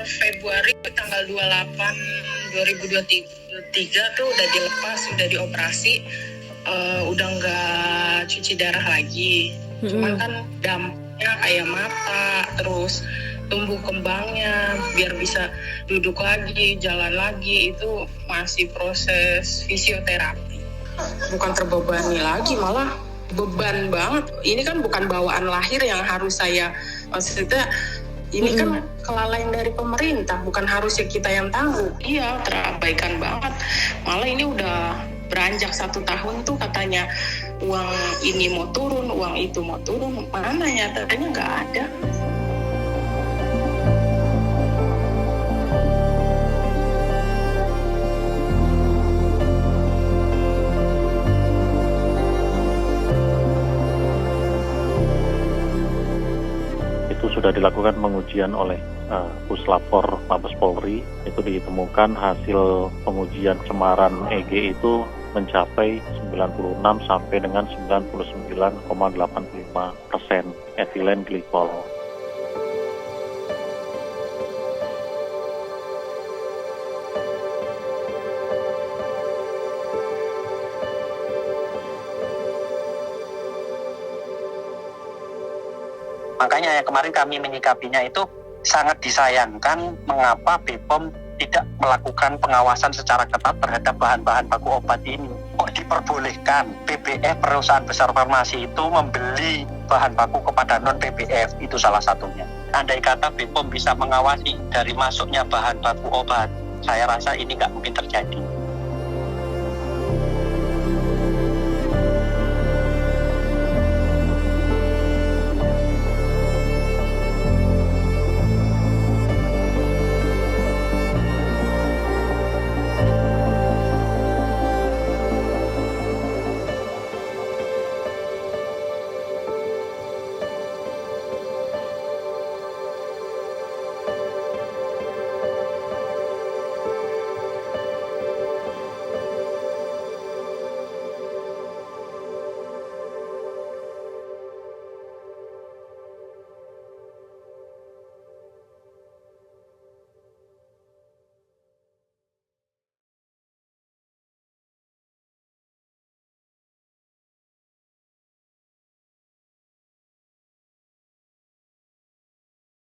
Februari tanggal 28 2023 tuh udah dilepas, udah dioperasi, udah nggak cuci darah lagi. Cuman kan dampaknya kayak mata, terus tumbuh kembangnya, biar bisa duduk lagi, jalan lagi, itu masih proses fisioterapi. Bukan terbebani lagi, malah beban banget. Ini kan bukan bawaan lahir yang harus saya, maksudnya ini kan kelalaian dari pemerintah, bukan harusnya kita yang tanggung. Iya, terabaikan banget. Malah ini udah beranjak 1 tahun tuh katanya uang ini mau turun, uang itu mau turun. Mana ya, nyatanya nggak ada. Itu sudah dilakukan pengujian oleh Puslapor Mabes Polri. Itu ditemukan hasil pengujian cemaran EG itu mencapai 96 sampai dengan 99,85% etilen glikol. Makanya kemarin kami menyikapinya itu sangat disayangkan mengapa BPOM tidak melakukan pengawasan secara ketat terhadap bahan-bahan baku obat ini. Kok diperbolehkan PBF, perusahaan besar farmasi itu membeli bahan baku kepada non-PBF, itu salah satunya. Andai kata BPOM bisa mengawasi dari masuknya bahan baku obat, saya rasa ini nggak mungkin terjadi.